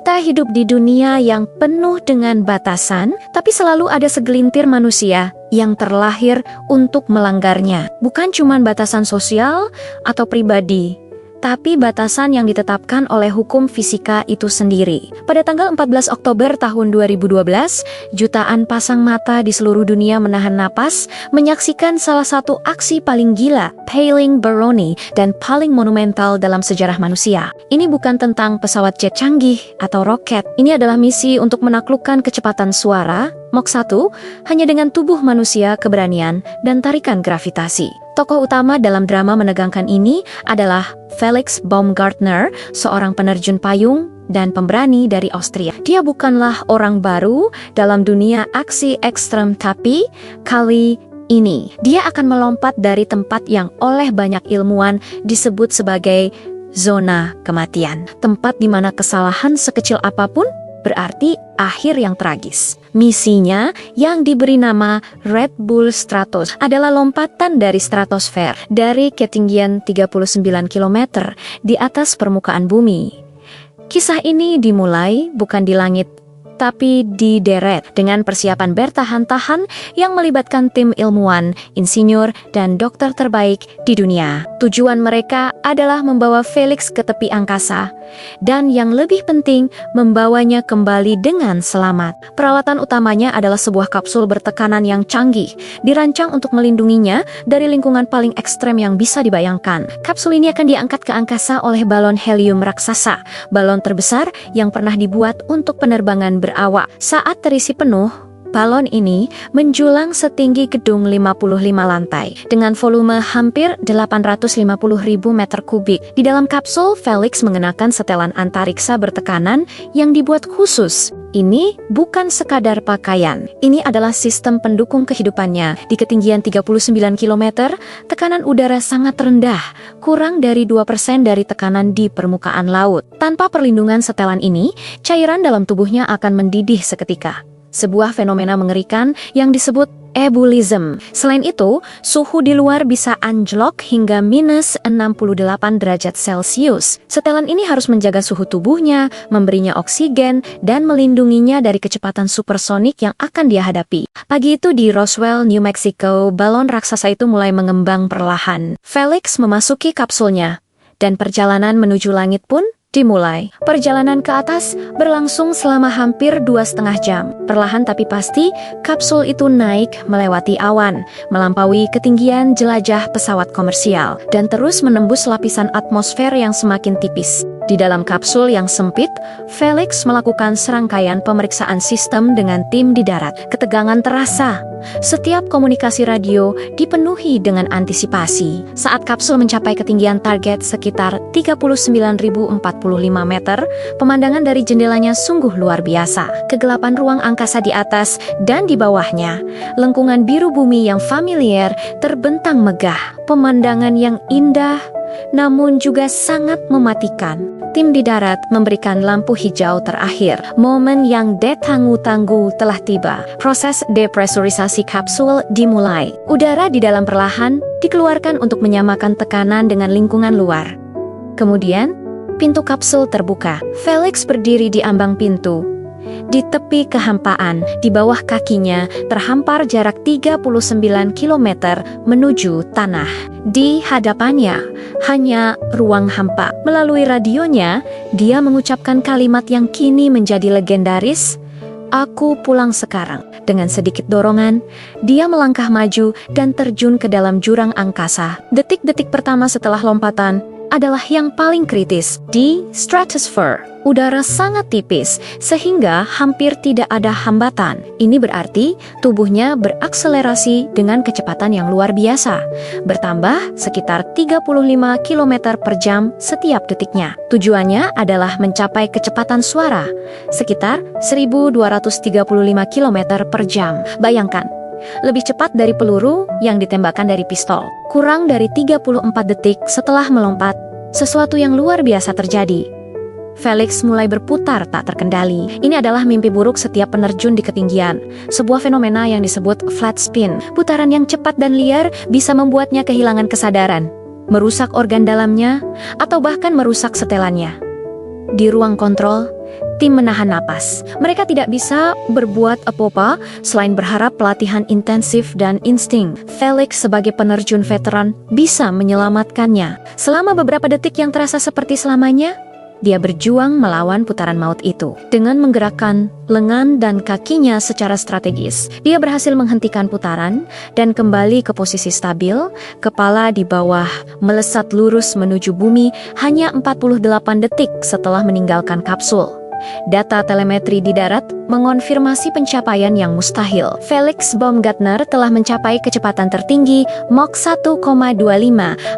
Kita hidup di dunia yang penuh dengan batasan, tapi selalu ada segelintir manusia yang terlahir untuk melanggarnya. Bukan cuma batasan sosial atau pribadi, tapi batasan yang ditetapkan oleh hukum fisika itu sendiri. Pada tanggal 14 Oktober tahun 2012, jutaan pasang mata di seluruh dunia menahan napas menyaksikan salah satu aksi paling gila, paling berani, dan paling monumental dalam sejarah manusia. Ini bukan tentang pesawat jet canggih atau roket. Ini adalah misi untuk menaklukkan kecepatan suara, Mach 1, hanya dengan tubuh manusia, keberanian, dan tarikan gravitasi. Tokoh utama dalam drama menegangkan ini adalah Felix Baumgartner, seorang penerjun payung dan pemberani dari Austria. Dia bukanlah orang baru dalam dunia aksi ekstrem, tapi kali ini dia akan melompat dari tempat yang oleh banyak ilmuwan disebut sebagai zona kematian. Tempat di mana kesalahan sekecil apapun berarti akhir yang tragis. Misinya yang diberi nama Red Bull Stratos adalah lompatan dari stratosfer, dari ketinggian 39 km di atas permukaan bumi. Kisah ini dimulai bukan di langit, tapi di deret dengan persiapan bertahan-tahan yang melibatkan tim ilmuwan, insinyur, dan dokter terbaik di dunia. Tujuan mereka adalah membawa Felix ke tepi angkasa, dan yang lebih penting, membawanya kembali dengan selamat. Peralatan utamanya adalah sebuah kapsul bertekanan yang canggih, dirancang untuk melindunginya dari lingkungan paling ekstrem yang bisa dibayangkan. Kapsul ini akan diangkat ke angkasa oleh balon helium raksasa, balon terbesar yang pernah dibuat untuk penerbangan berawak. Saat terisi penuh, balon ini menjulang setinggi gedung 55 lantai dengan volume hampir 850.000 meter kubik. Di dalam kapsul, Felix mengenakan setelan antariksa bertekanan yang dibuat khusus. Ini bukan sekadar pakaian. Ini adalah sistem pendukung kehidupannya. Di ketinggian 39 km, tekanan udara sangat rendah, kurang dari 2% dari tekanan di permukaan laut. Tanpa perlindungan setelan ini, cairan dalam tubuhnya akan mendidih seketika. Sebuah fenomena mengerikan yang disebut ebulisme. Selain itu, suhu di luar bisa anjlok hingga minus 68 derajat Celcius. Setelan ini harus menjaga suhu tubuhnya, memberinya oksigen, dan melindunginya dari kecepatan supersonik yang akan dia hadapi. Pagi itu di Roswell, New Mexico, balon raksasa itu mulai mengembang perlahan. Felix memasuki kapsulnya, dan perjalanan menuju langit pun dimulai. Perjalanan ke atas berlangsung selama hampir 2,5 jam. Perlahan tapi pasti, kapsul itu naik melewati awan, melampaui ketinggian jelajah pesawat komersial, dan terus menembus lapisan atmosfer yang semakin tipis. Di dalam kapsul yang sempit, Felix melakukan serangkaian pemeriksaan sistem dengan tim di darat. Ketegangan terasa. Setiap komunikasi radio dipenuhi dengan antisipasi. Saat kapsul mencapai ketinggian target sekitar 39.045 meter, pemandangan dari jendelanya sungguh luar biasa. Kegelapan ruang angkasa di atas dan di bawahnya, lengkungan biru bumi yang familiar terbentang megah. Pemandangan yang indah, namun juga sangat mematikan. Tim di darat memberikan lampu hijau terakhir. Momen yang ditanggu-tanggu telah tiba. Proses depresurisasi kapsul dimulai. Udara di dalam perlahan dikeluarkan untuk menyamakan tekanan dengan lingkungan luar. Kemudian, pintu kapsul terbuka. Felix berdiri di ambang pintu. Di tepi kehampaan, di bawah kakinya terhampar jarak 39 km menuju tanah. Di hadapannya hanya ruang hampa. Melalui radionya, dia mengucapkan kalimat yang kini menjadi legendaris, "Aku pulang sekarang." Dengan sedikit dorongan, dia melangkah maju dan terjun ke dalam jurang angkasa. Detik-detik pertama setelah lompatan adalah yang paling kritis. Di stratosphere, udara sangat tipis sehingga hampir tidak ada hambatan. Ini berarti tubuhnya berakselerasi dengan kecepatan yang luar biasa, bertambah sekitar 35 km per jam setiap detiknya. Tujuannya adalah mencapai kecepatan suara sekitar 1235 km per jam. Bayangkan, lebih cepat dari peluru yang ditembakkan dari pistol. Kurang dari 34 detik setelah melompat, sesuatu yang luar biasa terjadi. Felix mulai berputar tak terkendali. Ini adalah mimpi buruk setiap penerjun di ketinggian. Sebuah fenomena yang disebut flat spin. Putaran yang cepat dan liar bisa membuatnya kehilangan kesadaran, merusak organ dalamnya, atau bahkan merusak setelannya. Di ruang kontrol, tim menahan napas. Mereka tidak bisa berbuat apa-apa selain berharap pelatihan intensif dan insting Felix sebagai penerjun veteran bisa menyelamatkannya. Selama beberapa detik yang terasa seperti selamanya, dia berjuang melawan putaran maut itu. Dengan menggerakkan lengan dan kakinya secara strategis, dia berhasil menghentikan putaran dan kembali ke posisi stabil, kepala di bawah, melesat lurus menuju bumi hanya 48 detik setelah meninggalkan kapsul. Data telemetri di darat mengonfirmasi pencapaian yang mustahil. Felix Baumgartner telah mencapai kecepatan tertinggi Mach 1,25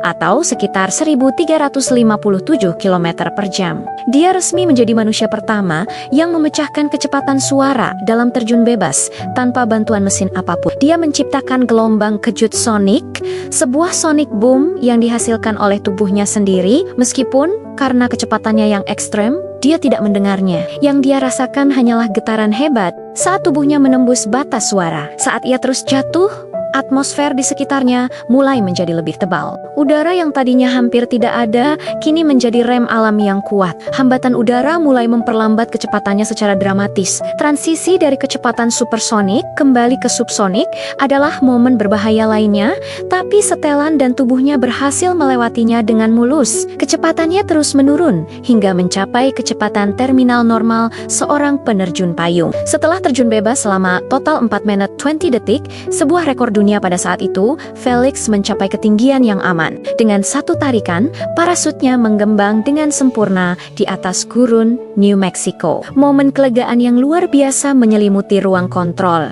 atau sekitar 1357 km per jam. Dia resmi menjadi manusia pertama yang memecahkan kecepatan suara dalam terjun bebas tanpa bantuan mesin apapun. Dia menciptakan gelombang kejut sonik, sebuah sonic boom yang dihasilkan oleh tubuhnya sendiri, meskipun karena kecepatannya yang ekstrem, dia tidak mendengarnya. Yang dia rasakan hanyalah getaran hebat saat tubuhnya menembus batas suara. Saat ia terus jatuh, atmosfer di sekitarnya mulai menjadi lebih tebal. Udara yang tadinya hampir tidak ada, kini menjadi rem alam yang kuat. Hambatan udara mulai memperlambat kecepatannya secara dramatis. Transisi dari kecepatan supersonik kembali ke subsonik adalah momen berbahaya lainnya, tapi setelan dan tubuhnya berhasil melewatinya dengan mulus. Kecepatannya terus menurun hingga mencapai kecepatan terminal normal seorang penerjun payung. Setelah terjun bebas selama total 4 menit 20 detik, sebuah rekor dunia pada saat itu, Felix mencapai ketinggian yang aman. Dengan satu tarikan, parasutnya menggembang dengan sempurna di atas gurun New Mexico. Momen kelegaan yang luar biasa menyelimuti ruang kontrol.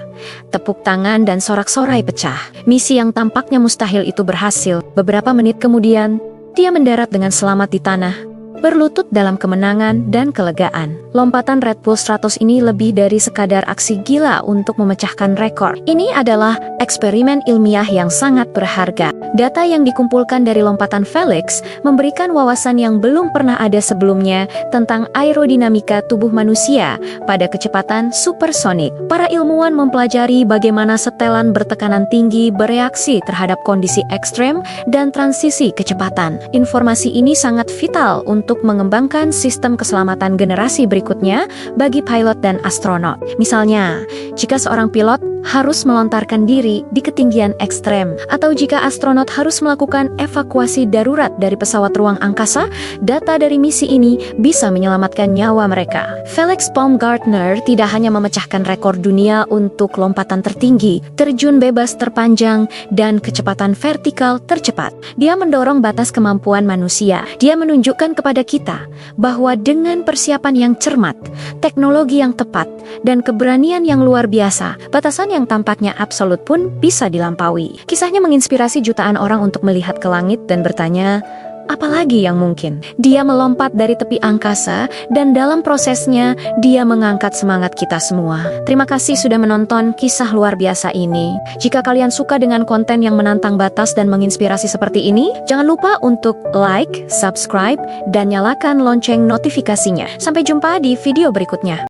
Tepuk tangan dan sorak-sorai pecah. Misi yang tampaknya mustahil itu berhasil. Beberapa menit kemudian, dia mendarat dengan selamat di tanah, berlutut dalam kemenangan dan kelegaan. Lompatan Red Bull Stratos ini lebih dari sekadar aksi gila untuk memecahkan rekor. Ini adalah eksperimen ilmiah yang sangat berharga. Data yang dikumpulkan dari lompatan Felix memberikan wawasan yang belum pernah ada sebelumnya tentang aerodinamika tubuh manusia pada kecepatan supersonik. Para ilmuwan mempelajari bagaimana setelan bertekanan tinggi bereaksi terhadap kondisi ekstrem dan transisi kecepatan. Informasi ini sangat vital untuk mengembangkan sistem keselamatan generasi berikutnya bagi pilot dan astronot. Misalnya, jika seorang pilot harus melontarkan diri di ketinggian ekstrem, atau jika astronot harus melakukan evakuasi darurat dari pesawat ruang angkasa, data dari misi ini bisa menyelamatkan nyawa mereka. Felix Baumgartner tidak hanya memecahkan rekor dunia untuk lompatan tertinggi, terjun bebas terpanjang, dan kecepatan vertikal tercepat. Dia mendorong batas kemampuan manusia. Dia menunjukkan kepada kita bahwa dengan persiapan yang cermat, teknologi yang tepat, dan keberanian yang luar biasa, batasan yang tampaknya absolut pun bisa dilampaui. Kisahnya menginspirasi jutaan orang untuk melihat ke langit dan bertanya, apalagi yang mungkin? Dia melompat dari tepi angkasa dan dalam prosesnya dia mengangkat semangat kita semua. Terima kasih sudah menonton kisah luar biasa ini. Jika kalian suka dengan konten yang menantang batas dan menginspirasi seperti ini, jangan lupa untuk like, subscribe, dan nyalakan lonceng notifikasinya. Sampai jumpa di video berikutnya.